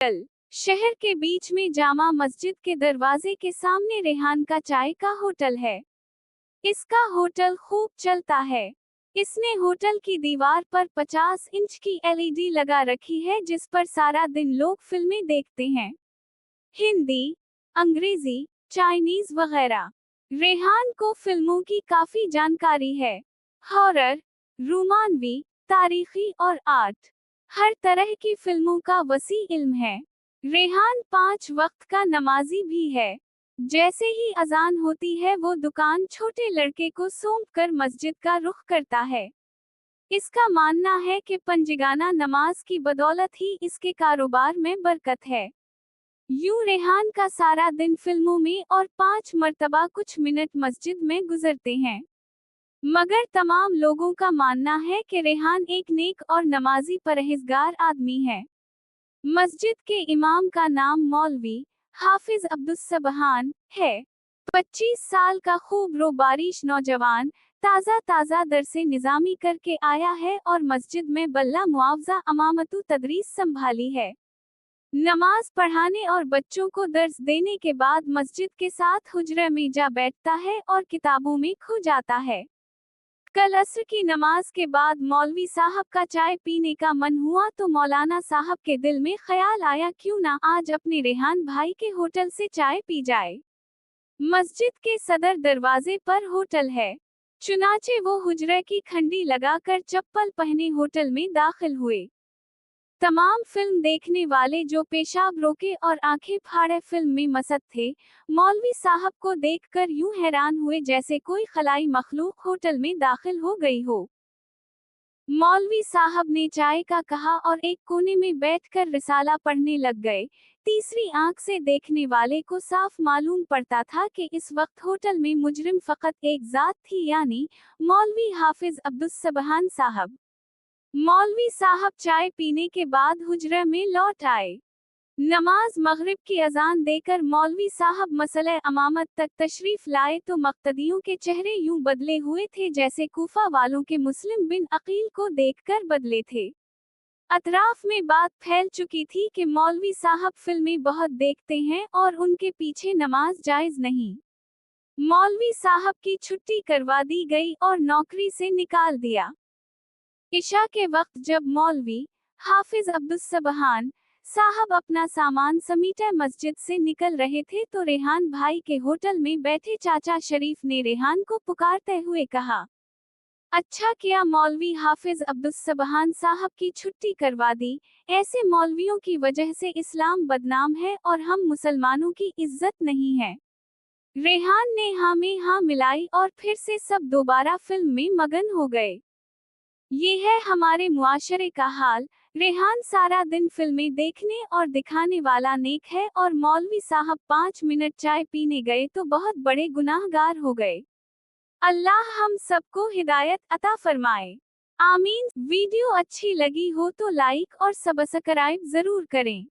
Hotel. शहर के बीच में जामा मस्जिद के दरवाजे के सामने रेहान का चाय का होटल है। इसका होटल खूब चलता है। इसने होटल की दीवार पर 50 इंच की एलईडी लगा रखी है जिस पर सारा दिन लोग फिल्में देखते हैं। हिंदी, अंग्रेजी, चाइनीज वगैरह। रेहान को फिल्मों की काफी जानकारी है। हॉरर, रोमांवी, तारीखी और आर्ट, हर तरह की फिल्मों का वसी इल्म है। रेहान 5 वक्त का नमाजी भी है। जैसे ही अजान होती है वो दुकान छोटे लड़के को सौंप कर मस्जिद का रुख करता है। इसका मानना है कि पंजगाना नमाज की बदौलत ही इसके कारोबार में बरकत है। यूं रेहान का सारा दिन फिल्मों में और 5 मर्तबा कुछ मिनट मस्जिद में गुजरते हैं। मगर तमाम लोगों का मानना है कि रेहान एक नेक और नमाजी परहेजगार आदमी है। मस्जिद के इमाम का नाम मौलवी हाफिज अब्दुस्सबहान है। 25 साल का खूब रोबारिश नौजवान ताज़ा दरसे निज़ामी करके आया है और मस्जिद में बल्ला मुआवजा अमामतु तदरीस संभाली है। नमाज पढ़ाने और बच्चों को दर्स देने के बाद मस्जिद के साथ हुजरे में जा बैठता है और किताबों में खो जाता है। कल असर की नमाज के बाद मौलवी साहब का चाय पीने का मन हुआ तो मौलाना साहब के दिल में ख्याल आया क्यों ना आज अपने रेहान भाई के होटल से चाय पी जाए। मस्जिद के सदर दरवाजे पर होटल है। चुनाचे वो हुजरे की खंडी लगाकर चप्पल पहने होटल में दाखिल हुए। तमाम फिल्म देखने वाले जो पेशाब रोके और आंखें फाड़े फिल्म में मस्त थे, मौलवी साहब को देखकर यूं हैरान हुए जैसे कोई खलाई मखलूक होटल में दाखिल हो गई हो। मौलवी साहब ने चाय का कहा और एक कोने में बैठकर रिसाला पढ़ने लग गए। तीसरी आंख से देखने वाले को साफ मालूम पड़ता था कि इस वक्त होटल में मुजरिम फकत एक जात थी, यानी मौलवी हाफिज अब्दुस्सबहान साहब। मौलवी साहब चाय पीने के बाद हुजरा में लौट आए। नमाज मगरिब की अजान देकर मौलवी साहब मसले अमामत तक तशरीफ लाए तो मक्तदियों के चेहरे यूं बदले हुए थे जैसे कूफा वालों के मुस्लिम बिन अकील को देखकर बदले थे। अतराफ में बात फैल चुकी थी कि मौलवी साहब फिल्में बहुत देखते हैं और उनके पीछे नमाज जायज नहीं। मौलवी साहब की छुट्टी करवा दी गई और नौकरी से निकाल दिया। इशा के वक्त जब मौलवी हाफिज अब्दुस्सबहान साहब अपना सामान समीटे मस्जिद से निकल रहे थे तो रेहान भाई के होटल में बैठे चाचा शरीफ ने रेहान को पुकारते हुए कहा, अच्छा किया मौलवी हाफिज अब्दुस्सबहान साहब की छुट्टी करवा दी। ऐसे मौलवियों की वजह से इस्लाम बदनाम है और हम मुसलमानों की इज्जत नहीं है। रेहान ने हाँ में हाँ मिलाई और फिर से सब दोबारा फिल्म में मगन हो गए। ये है हमारे मुआशरे का हाल। रेहान सारा दिन फिल्में देखने और दिखाने वाला नेक है और मौलवी साहब 5 मिनट चाय पीने गए तो बहुत बड़े गुनाहगार हो गए। अल्लाह हम सबको हिदायत अता फरमाए। आमीन। वीडियो अच्छी लगी हो तो लाइक और सब्सक्राइब जरूर करें।